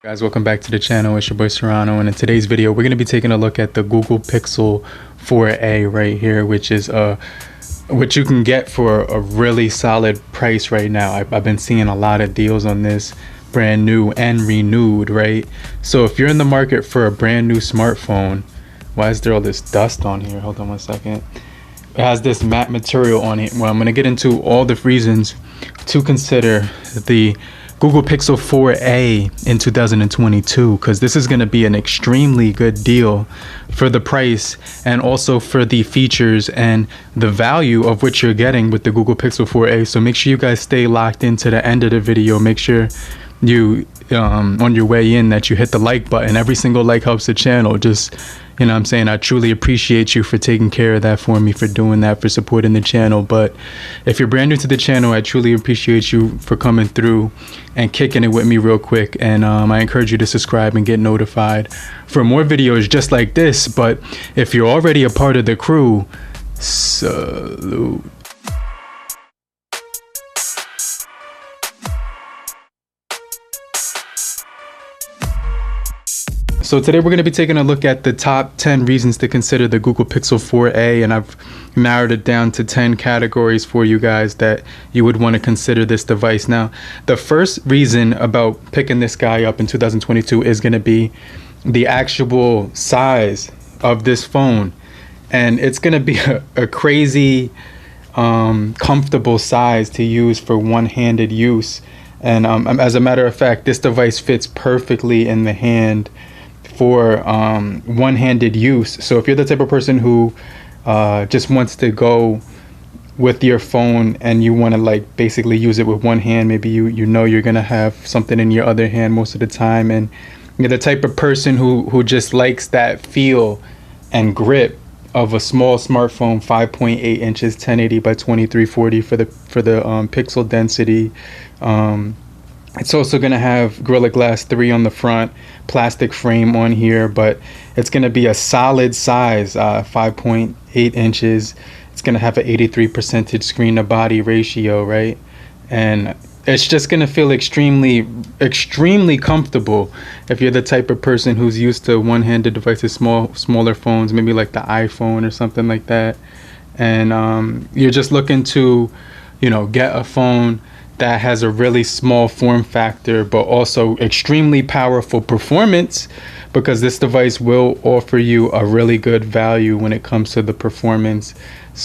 Guys, welcome back to the channel. It's your boy Serrano, and in today's video we're going to be taking a look at the Google Pixel 4a right here, which is what you can get for a really solid price right now. I've been seeing a lot of deals on this, brand new and renewed, right? So if you're in the market for a brand new smartphone, why is there all this dust on here? Hold on one second. It has this matte material on it. Well, I'm going to get into all the reasons to consider the Google Pixel 4a in 2022, because this is going to be an extremely good deal for the price and also for the features and the value of what you're getting with the Google Pixel 4a. So make sure you guys stay locked into the end of the video. Make sure you on your way in that you hit the like button. Every single like helps the channel. Just, you know what I'm saying, I truly appreciate you for taking care of that for me, for doing that, for supporting the channel. But if you're brand new to the channel, I truly appreciate you for coming through and kicking it with me real quick. And I encourage you to subscribe and get notified for more videos just like this. But if you're already a part of the crew, salute. So today we're going to be taking a look at the top 10 reasons to consider the Google Pixel 4a, and I've narrowed it down to 10 categories for you guys that you would want to consider this device. Now, the first reason about picking this guy up in 2022 is going to be the actual size of this phone, and it's going to be a crazy comfortable size to use for one-handed use. And as a matter of fact, this device fits perfectly in the hand for one-handed use. So if you're the type of person who just wants to go with your phone and you want to like basically use it with one hand, maybe you know you're gonna have something in your other hand most of the time, and you're the type of person who just likes that feel and grip of a small smartphone, 5.8 inches, 1080 by 2340 for the pixel density. It's also going to have Gorilla Glass 3 on the front, plastic frame on here, but it's going to be a solid size, 5.8 inches. It's going to have an 83% screen to body ratio, right? And it's just going to feel extremely comfortable if you're the type of person who's used to one-handed devices, smaller phones, maybe like the iPhone or something like that. And you're just looking to, you know, get a phone that has a really small form factor but also extremely powerful performance, because this device will offer you a really good value when it comes to the performance.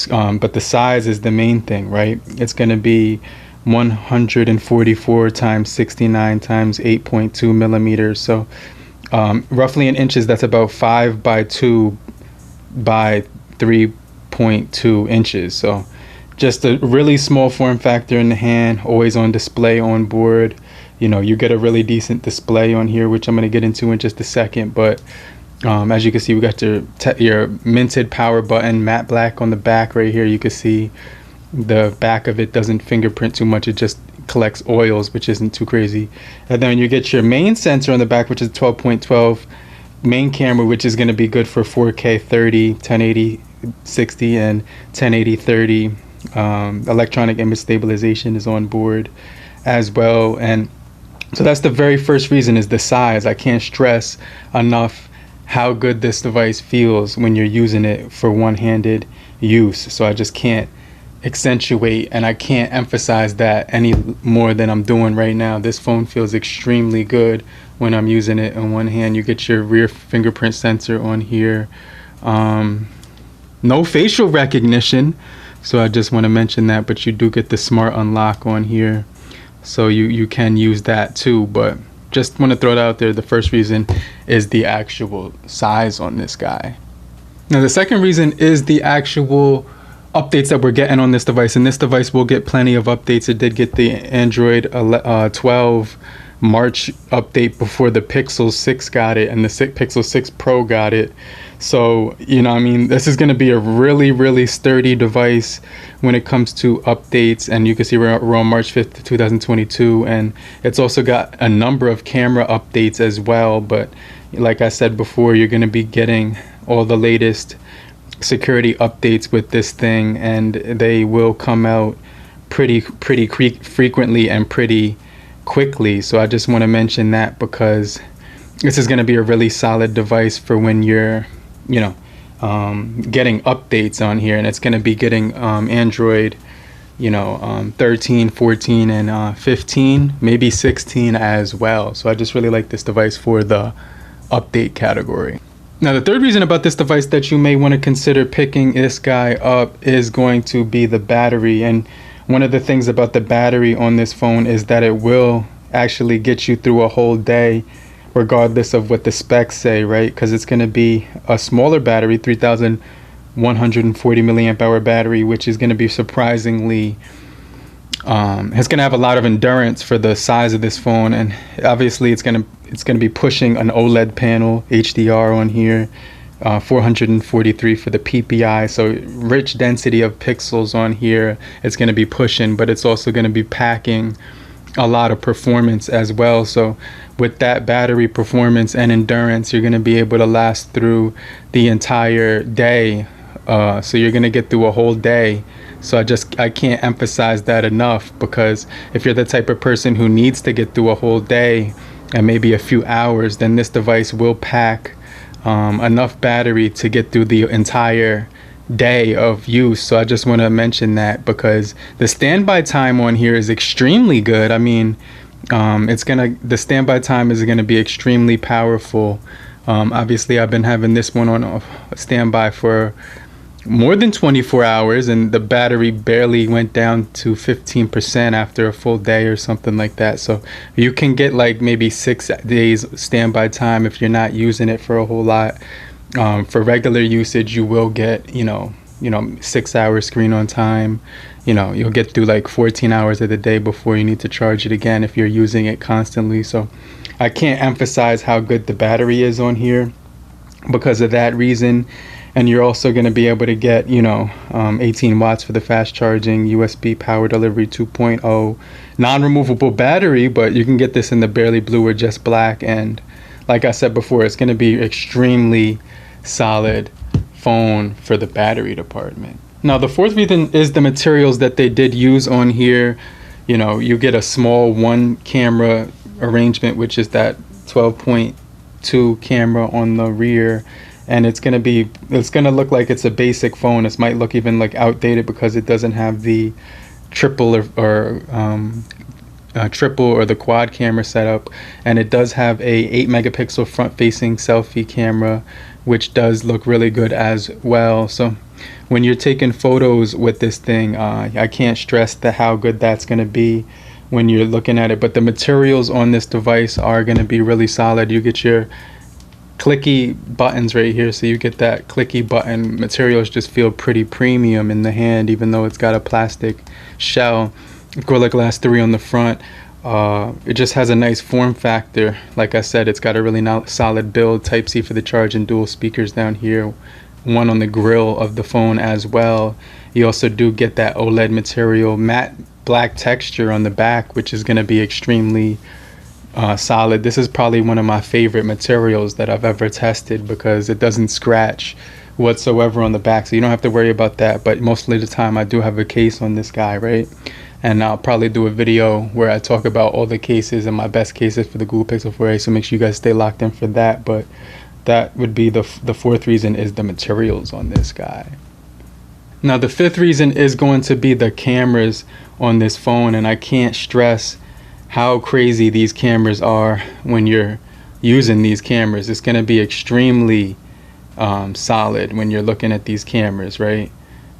But the size is the main thing, right? It's going to be 144 times 69 times 8.2 millimeters. So roughly in inches, that's about 5 by 2 by 3.2 inches. So just a really small form factor in the hand, always on display on board. You know, you get a really decent display on here, which I'm going to get into in just a second. But as you can see, we got your minted power button, matte black on the back right here. You can see the back of it doesn't fingerprint too much. It just collects oils, which isn't too crazy. And then you get your main sensor on the back, which is 12.12 main camera, which is going to be good for 4K 30, 1080 60, and 1080 30. Electronic image stabilization is on board as well. And so that's the very first reason, is the size. I can't stress enough how good this device feels when you're using it for one-handed use. So I just can't accentuate and I can't emphasize that any more than I'm doing right now. This phone feels extremely good when I'm using it in one hand. You get your rear fingerprint sensor on here. No facial recognition, so I just want to mention that, but you do get the smart unlock on here, so you can use that too. But just want to throw it out there, the first reason is the actual size on this guy. Now the second reason is the actual updates that we're getting on this device, and this device will get plenty of updates. It did get the Android 12 March update before the Pixel 6 got it and the Pixel 6 Pro got it. So, you know, I mean, this is going to be a really sturdy device when it comes to updates. And you can see we're on March 5th, 2022. And it's also got a number of camera updates as well. But like I said before, you're going to be getting all the latest security updates with this thing. And they will come out pretty frequently and pretty quickly. So I just want to mention that because this is going to be a really solid device for when you're, getting updates on here, and it's going to be getting Android 13, 14, and 15, maybe 16 as well. So I just really like this device for the update category. Now, the third reason about this device that you may want to consider picking this guy up is going to be the battery. And one of the things about the battery on this phone is that it will actually get you through a whole day, regardless of what the specs say, right? Because it's going to be a smaller battery, 3,140 milliamp hour battery, which is going to be surprisingly, it's going to have a lot of endurance for the size of this phone. And obviously it's going to be pushing an OLED panel, HDR on here, 443 for the PPI, so rich density of pixels on here. It's going to be pushing, but it's also going to be packing a lot of performance as well. So with that battery performance and endurance, you're going to be able to last through the entire day. So you're going to get through a whole day. So I can't emphasize that enough, because if you're the type of person who needs to get through a whole day and maybe a few hours, then this device will pack enough battery to get through the entire day of use. So I just want to mention that, because the standby time on here is extremely good. I mean, the standby time is gonna be extremely powerful. Obviously I've been having this one on a standby for more than 24 hours, and the battery barely went down to 15% after a full day or something like that. So you can get like maybe 6 days standby time if you're not using it for a whole lot. For regular usage, you will get 6 hours screen on time. You'll get through like 14 hours of the day before you need to charge it again if you're using it constantly. So I can't emphasize how good the battery is on here because of that reason. And you're also going to be able to get 18 watts for the fast charging, USB power delivery 2.0, non-removable battery, but you can get this in the barely blue or just black. And like I said before, it's going to be extremely solid phone for the battery department. Now, the fourth reason is the materials that they did use on here. You get a small one camera arrangement, which is that 12.2 camera on the rear. And it's gonna look like it's a basic phone. It might look even like outdated because it doesn't have the triple or the quad camera setup, and it does have a 8 megapixel front-facing selfie camera, which does look really good as well. So when you're taking photos with this thing, I can't stress how good that's gonna be when you're looking at it. But the materials on this device are gonna be really solid. You get your clicky buttons right here, so you get that clicky button. Materials just feel pretty premium in the hand, even though it's got a plastic shell. Gorilla Glass 3 on the front. It just has a nice form factor. Like I said, it's got a really solid build. Type-C for the charge and dual speakers down here, one on the grill of the phone as well. You also do get that OLED material, matte black texture on the back, which is going to be extremely solid. This is probably one of my favorite materials that I've ever tested, because it doesn't scratch whatsoever on the back, so you don't have to worry about that. But mostly the time I do have a case on this guy, right? And I'll probably do a video where I talk about all the cases and my best cases for the Google Pixel 4a, so make sure you guys stay locked in for that. But that would be the fourth reason, is the materials on this guy. Now, the fifth reason is going to be the cameras on this phone, and I can't stress how crazy these cameras are when you're using these cameras. It's going to be extremely solid when you're looking at these cameras, right?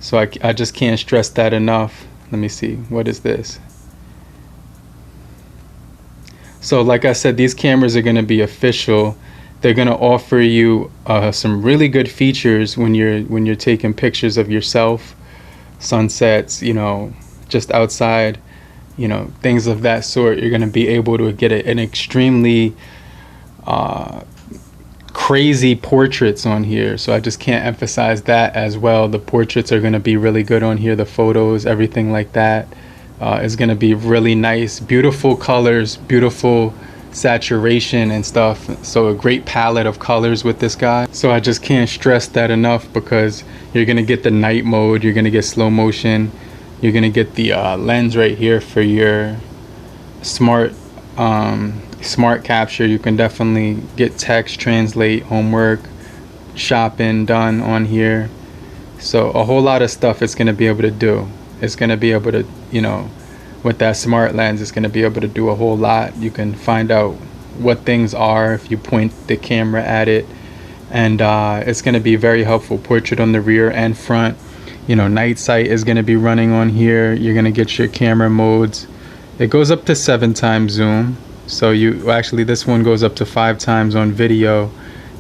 So I just can't stress that enough. Let me see, what is this? So like I said, these cameras are going to be official. They're going to offer you some really good features when you're taking pictures of yourself, sunsets, just outside, things of that sort. You're going to be able to get an extremely crazy portraits on here. So I just can't emphasize that as well. The portraits are going to be really good on here. The photos, everything like that is going to be really nice. Beautiful colors, beautiful saturation and stuff. So a great palette of colors with this guy. So I just can't stress that enough, because you're going to get the night mode, you're going to get slow motion, you're going to get the lens right here for your smart Smart capture, you can definitely get text, translate, homework, shopping done on here. So a whole lot of stuff it's going to be able to do. It's going to be able to, you know, with that smart lens, it's going to be able to do a whole lot. You can find out what things are if you point the camera at it, and it's going to be very helpful. Portrait on the rear and front. You know, night sight is going to be running on here. You're going to get your camera modes. It goes up to 7 times zoom. So actually this one goes up to 5 times on video,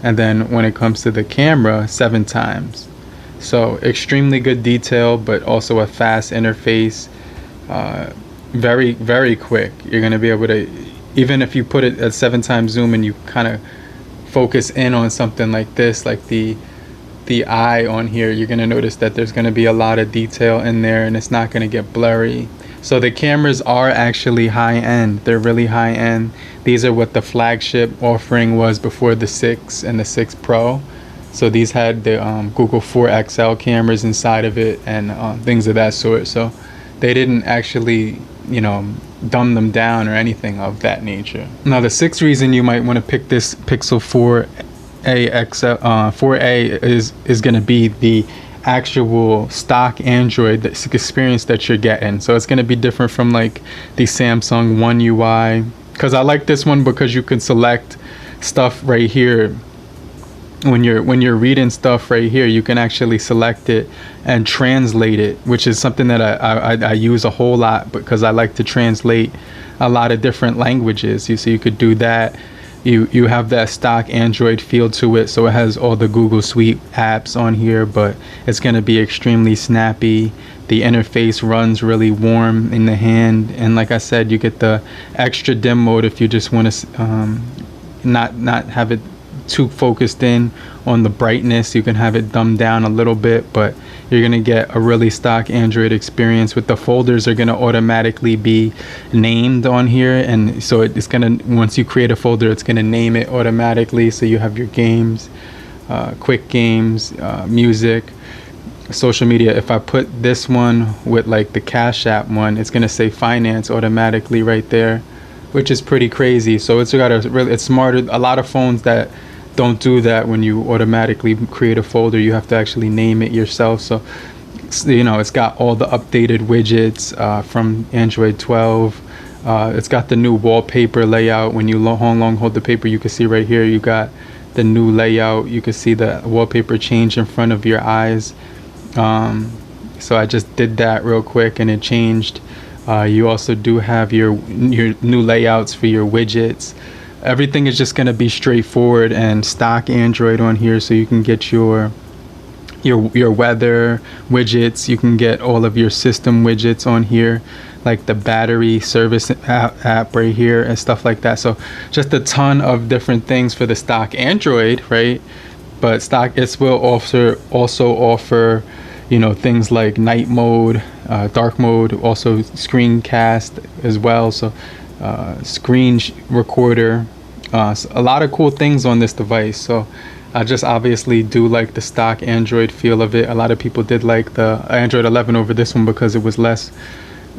and then when it comes to the camera, 7 times. So extremely good detail, but also a fast interface. Very, very quick. You're going to be able to, even if you put it at 7 times zoom and you kind of focus in on something like this, like the eye on here, you're going to notice that there's going to be a lot of detail in there, and it's not going to get blurry. So the cameras are actually high end. They're really high end. These are what the flagship offering was before the 6 and the 6 Pro. So these had the Google 4 XL cameras inside of it, and things of that sort. So they didn't actually, you know, dumb them down or anything of that nature. Now the 6th reason you might want to pick this Pixel 4a XL 4a is going to be the actual stock Android experience that you're getting. So it's going to be different from like the Samsung One UI, because I like this one because you can select stuff right here. When you're reading stuff right here, you can actually select it and translate it, which is something that I use a whole lot because I like to translate a lot of different languages. So you could do that. You have that stock Android feel to it, so it has all the Google Suite apps on here, but it's going to be extremely snappy. The interface runs really warm in the hand, and like I said, you get the extra dim mode if you just want to not have it too focused in on the brightness. You can have it dumbed down a little bit, but you're gonna get a really stock Android experience. With the folders are gonna automatically be named on here, and so it's gonna, once you create a folder, it's gonna name it automatically. So you have your games, quick games, music, social media. If I put this one with like the Cash App one, it's gonna say finance automatically right there, which is pretty crazy. So it's got a really, it's smarter. A lot of phones that don't do that. When you automatically create a folder, you have to actually name it yourself. So you know, it's got all the updated widgets from Android 12. It's got the new wallpaper layout. When you long hold the paper, you can see right here, you got the new layout. You can see the wallpaper change in front of your eyes. So I just did that real quick and it changed. You also do have your new layouts for your widgets. Everything is just going to be straightforward and stock Android on here, so you can get your weather widgets. You can get all of your system widgets on here, like the battery service app right here and stuff like that. So just a ton of different things for the stock Android, right? But stock it will also offer, you know, things like night mode, dark mode, also screencast as well. So screen recorder, a lot of cool things on this device. So I just obviously do like the stock Android feel of it. A lot of people did like the Android 11 over this one because it was less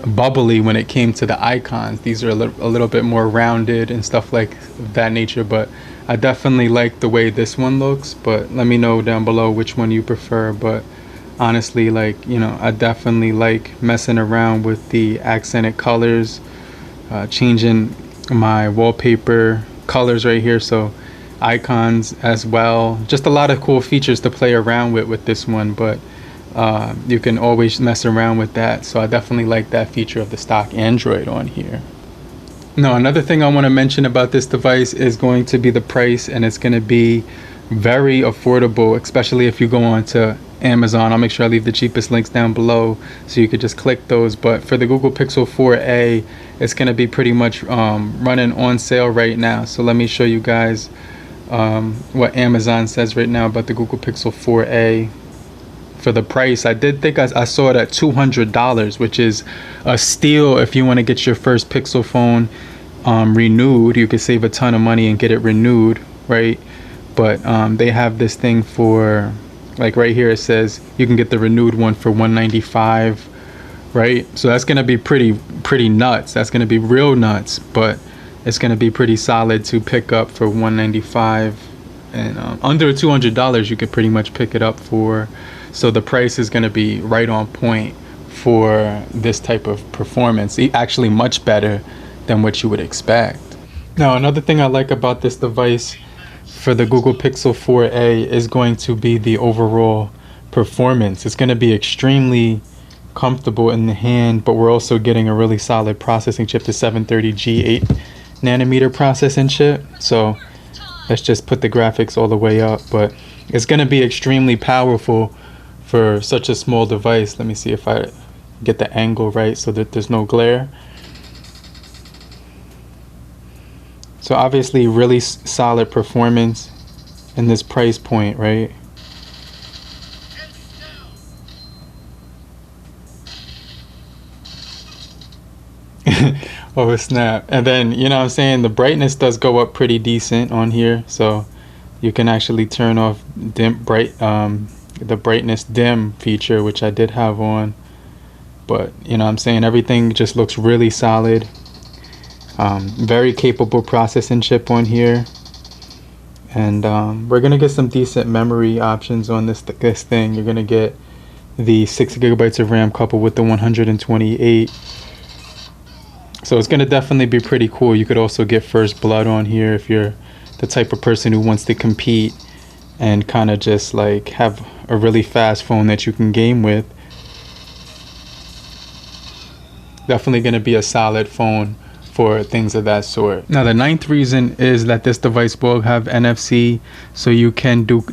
bubbly when it came to the icons. These are a little bit more rounded and stuff like that nature, but I definitely like the way this one looks. But let me know down below which one you prefer. But honestly, like, you know, I definitely like messing around with the accented colors, changing my wallpaper colors right here, so icons as well. Just a lot of cool features to play around with this one, but you can always mess around with that. So I definitely like that feature of the stock Android on here. Now, another thing I want to mention about this device is going to be the price, and it's going to be very affordable, especially if you go on to Amazon. I'll make sure I leave the cheapest links down below so you could just click those. But for the Google Pixel 4a, it's going to be pretty much running on sale right now. So let me show you guys what Amazon says right now about the Google Pixel 4a. For the price, I did think I saw it at $200, which is a steal if you want to get your first Pixel phone renewed. You could save a ton of money and get it renewed, right? But they have this thing for, like right here it says you can get the renewed one for $195, right? So that's gonna be pretty nuts. That's gonna be real nuts. But it's going to be pretty solid to pick up for $195, and under $200 you could pretty much pick it up for. So the price is going to be right on point for this type of performance, actually much better than what you would expect. Now, another thing I like about this device for the Google Pixel 4a is going to be the overall performance. It's going to be extremely comfortable in the hand, but we're also getting a really solid processing chip, the 730G 8 nanometer processing chip. So let's just put the graphics all the way up, but it's going to be extremely powerful for such a small device. Let me see if I get the angle right so that there's no glare. So obviously really solid performance in this price point, right? Oh snap. And then, you know what I'm saying, the brightness does go up pretty decent on here, so you can actually turn off the brightness dim feature, which I did have on. But you know what I'm saying, everything just looks really solid. Very capable processing chip on here, and we're gonna get some decent memory options on this thing. You're gonna get the 6 gigabytes of RAM coupled with the 128. So it's gonna definitely be pretty cool. You could also get First Blood on here if you're the type of person who wants to compete and kind of just like have a really fast phone that you can game with. Definitely gonna be a solid phone for things of that sort. Now the ninth reason is that this device will have NFC, so you can do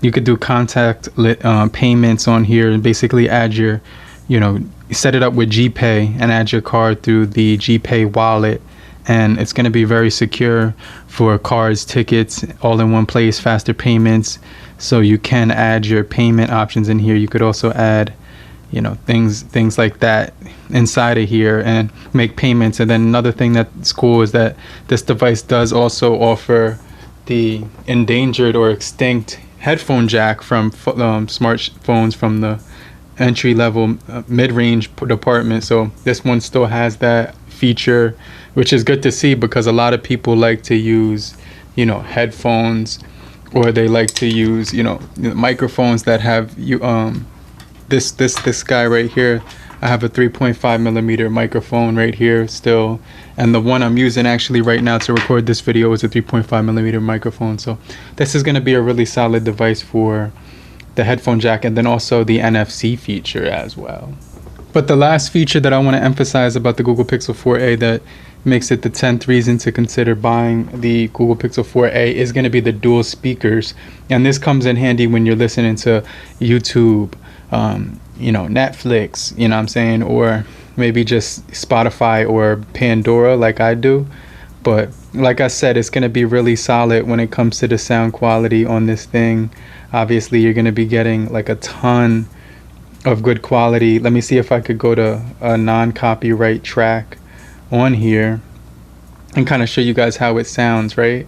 you could do contact payments on here and basically add your, set it up with GPay and add your card through the GPay wallet, and it's going to be very secure for cards, tickets, all in one place, faster payments. So you can add your payment options in here. You could also add things like that inside of here and make payments. And then another thing that's cool is that this device does also offer the endangered or extinct headphone jack from smartphones from the entry-level mid-range department. So this one still has that feature, which is good to see, because a lot of people like to use headphones, or they like to use microphones that have this guy right here. I have a 3.5 millimeter microphone right here still, and the one I'm using actually right now to record this video is a 3.5 millimeter microphone. So this is going to be a really solid device for the headphone jack, and then also the NFC feature as well. But the last feature that I want to emphasize about the Google Pixel 4a that makes it the 10th reason to consider buying the Google Pixel 4a is going to be the dual speakers. And this comes in handy when you're listening to YouTube, Netflix, what I'm saying, or maybe just Spotify or Pandora like I do. But like I said, it's going to be really solid when it comes to the sound quality on this thing. Obviously you're going to be getting like a ton of good quality. Let me see if I could go to a non-copyright track on here and kind of show you guys how it sounds, right?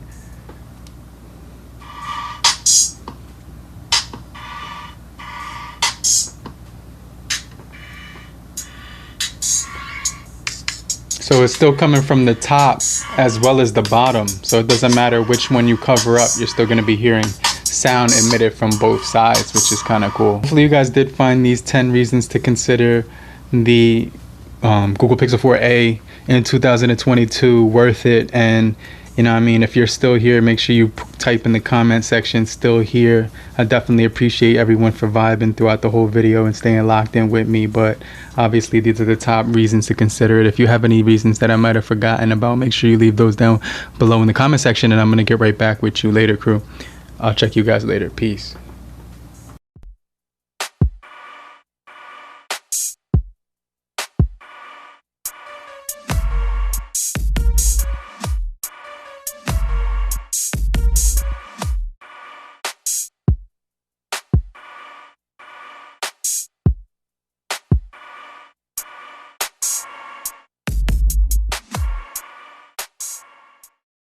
So it's still coming from the top as well as the bottom, so it doesn't matter which one you cover up, you're still going to be hearing sound emitted from both sides, which is kind of cool. Hopefully you guys did find these 10 reasons to consider the Google Pixel 4a in 2022 worth it. And if you're still here, make sure you type in the comment section still here. I definitely appreciate everyone for vibing throughout the whole video and staying locked in with me. But obviously these are the top reasons to consider it. If you have any reasons that I might have forgotten about, make sure you leave those down below in the comment section, and I'm going to get right back with you later, crew. I'll check you guys later. Peace.